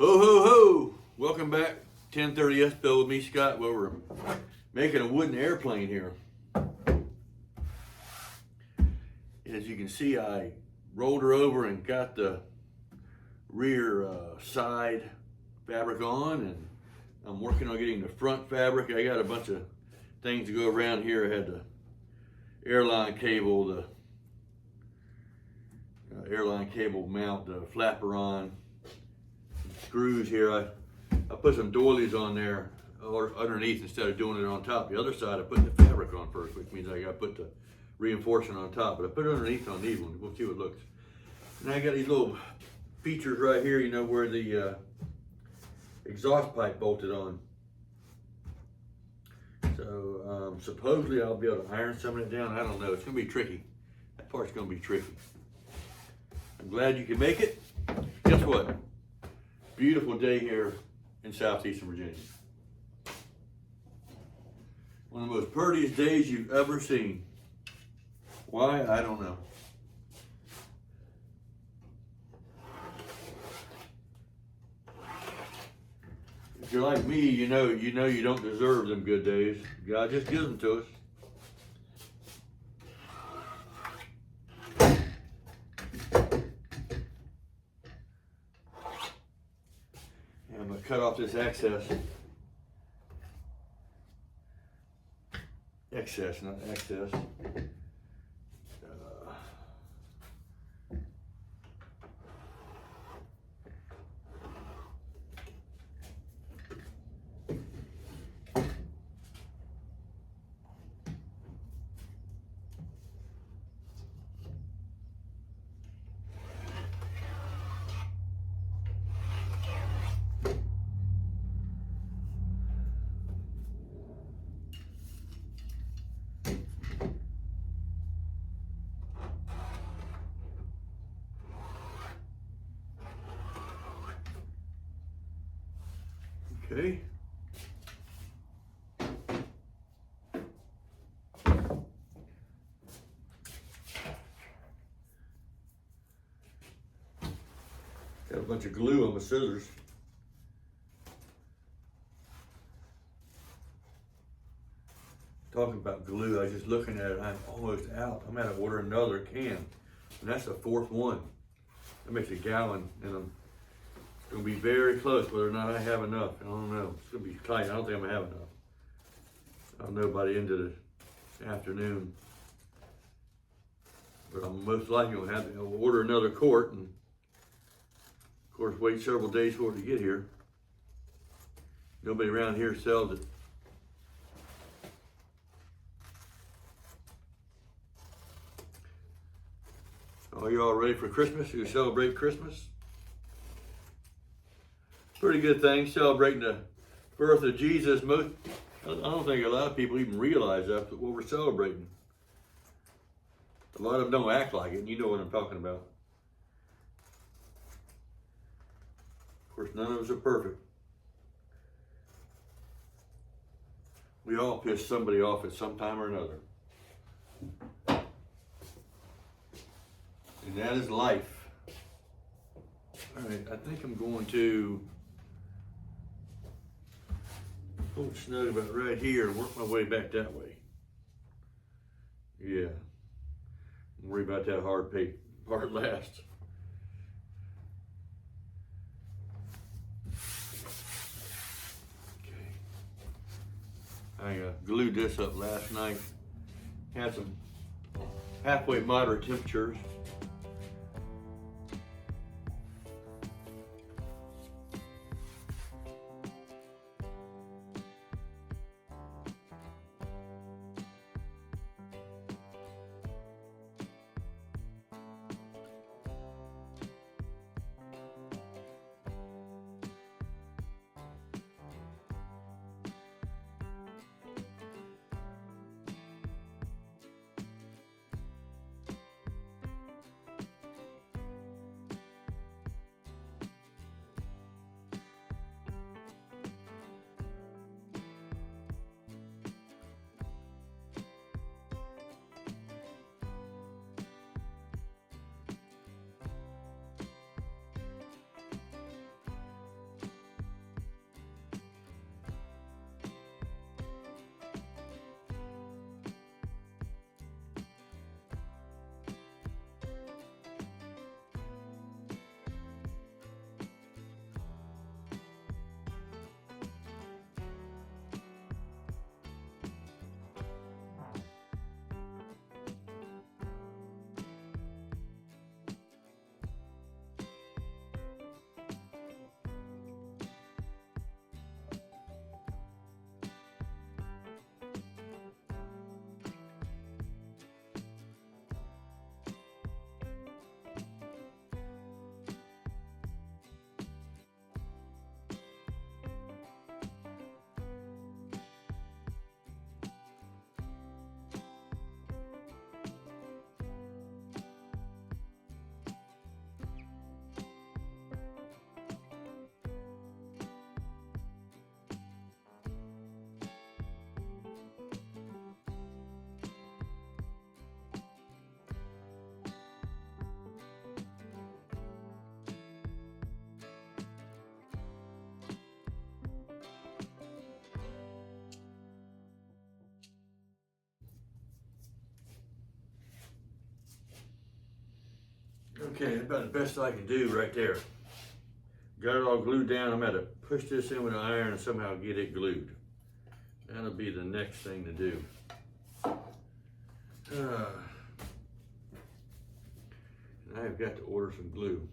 Ho, ho, ho! Welcome back. 1030 Bill with me, Scott, where we're making a wooden airplane here. As you can see, I rolled her over and got the rear side fabric on, and I'm working on getting the front fabric. I got a bunch of things to go around here. I had the airline cable, the airline cable mount, the flapper on, screws here. I put some doilies on there or underneath instead of doing it on top. The other side I put the fabric on first, which means I got to put the reinforcement on top, but I put it underneath on these ones. We'll see what it looks. And I got these little features right here, you know, where the exhaust pipe bolted on. So supposedly I'll be able to iron some of it down. I don't know. It's going to be tricky. That part's going to be tricky. I'm glad you can make it. Guess what? Beautiful day here in southeastern Virginia. One of the most prettiest days you've ever seen. Why? I don't know. If you're like me, you know you don't deserve them good days. God just gives them to us. And I'm gonna cut off this excess, not excess. Okay. Got a bunch of glue on my scissors. Talking about glue, I was just looking at it. I'm almost out. I'm gonna order another can, and that's the fourth one. That makes a gallon, and I'm gonna be very close whether or not I have enough. I don't know. It's gonna be tight. I don't think I'm gonna have enough. I'll know by the end of the afternoon. But I'm most likely gonna have to order another quart, and of course wait several days for it to get here. Nobody around here sells it. Are you all ready for Christmas? You celebrate Christmas? Pretty good thing, celebrating the birth of Jesus. I don't think a lot of people even realize that, but what we're celebrating. A lot of them don't act like it, and you know what I'm talking about. Of course, none of us are perfect. We all piss somebody off at some time or another. And that is life. All right, I think I'm going to hold snug about right here and work my way back that way. Yeah. Don't worry about that hard part last. Okay. I glued this up last night. Had some halfway moderate temperatures. Okay, that's about the best I can do right there. Got it all glued down. I'm going to push this in with an iron and somehow get it glued. That'll be the next thing to do. And I've got to order some glue.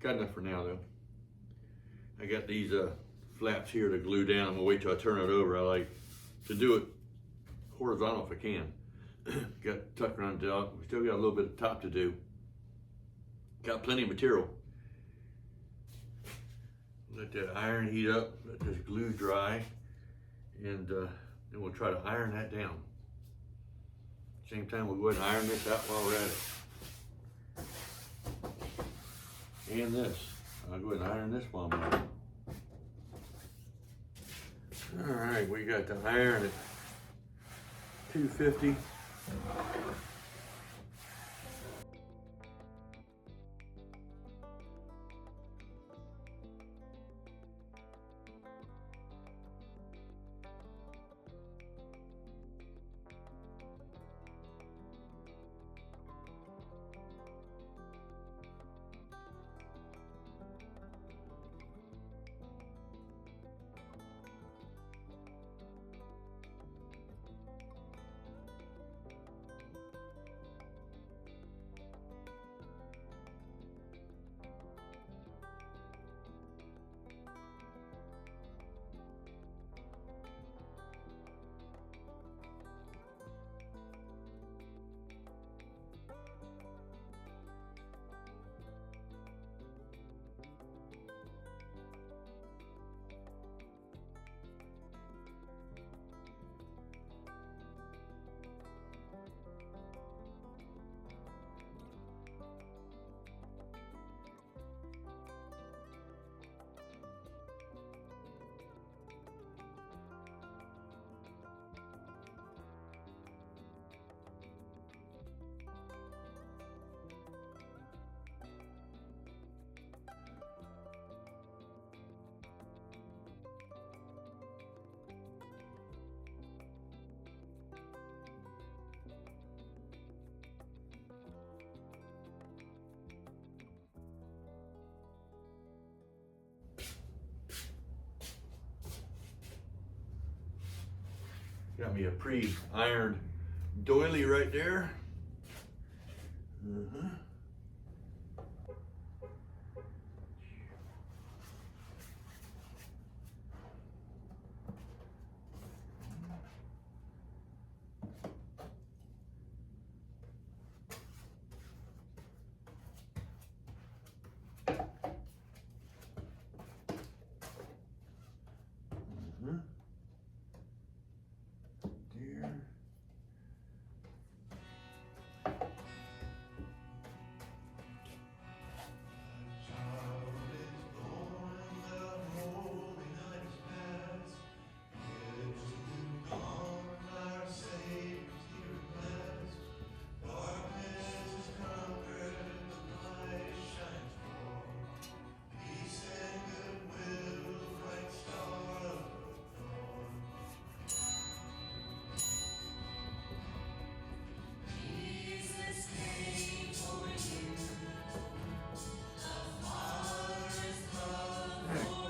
Got enough for now though. I got these flaps here to glue down. I'm gonna wait till I turn it over. I like to do it horizontal if I can. Got tuck around the top. We still got a little bit of top to do. Got plenty of material. Let that iron heat up, let this glue dry, and then we'll try to iron that down. Same time, we'll go ahead and iron this out while we're at it. And this. I'll go ahead and iron this while I'm at it. All right, we got the iron at 250. Got me a pre-ironed doily right there.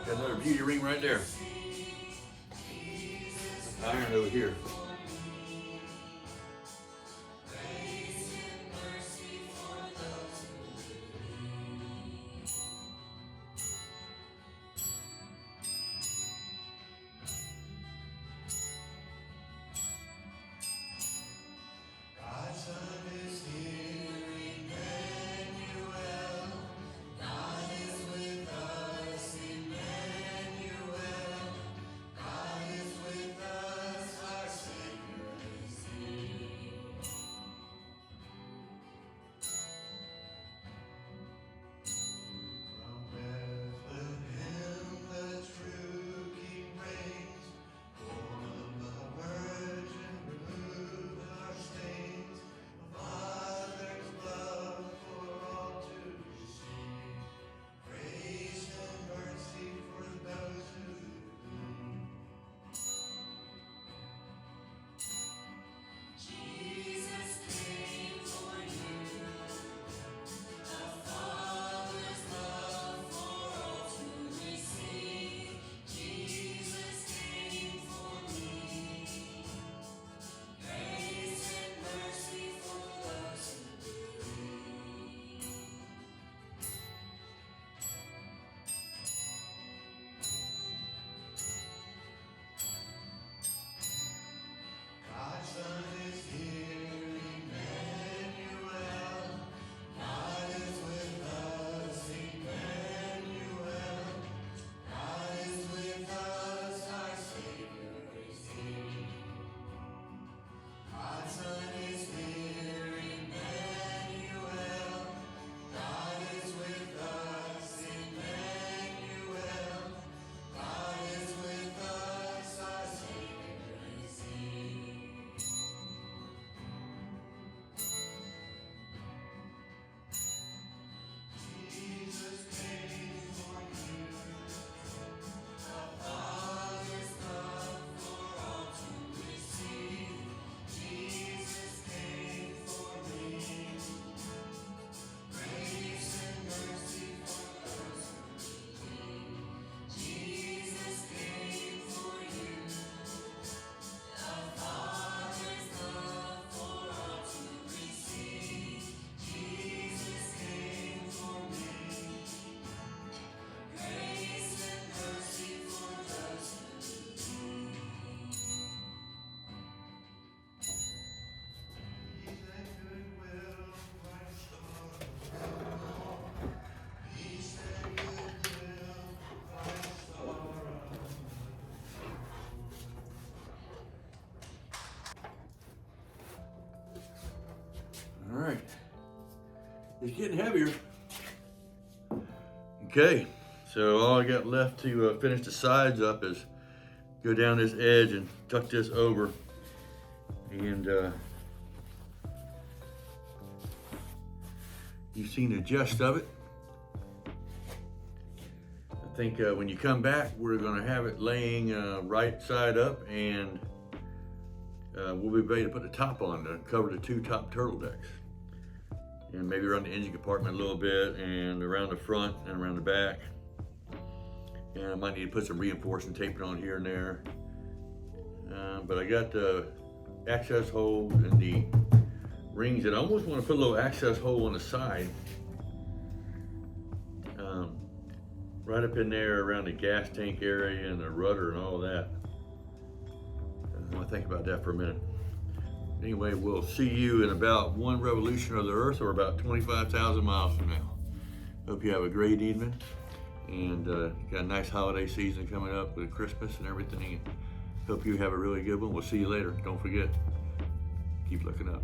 Got another beauty ring right there. Iron over here. It's getting heavier. Okay, so all I got left to finish the sides up is go down this edge and tuck this over. And you've seen the gist of it. I think when you come back, we're gonna have it laying right side up, and we'll be ready to put the top on to cover the two top turtle decks. And maybe around the engine compartment a little bit, and around the front and around the back. And I might need to put some reinforcing tape on here and there. But I got the access hole and the rings, and I almost want to put a little access hole on the side. Right up in there around the gas tank area and the rudder and all that. I want to think about that for a minute. Anyway, we'll see you in about one revolution of the Earth, or about 25,000 miles from now. Hope you have a great evening, and got a nice holiday season coming up with Christmas and everything. Hope you have a really good one. We'll see you later. Don't forget, keep looking up.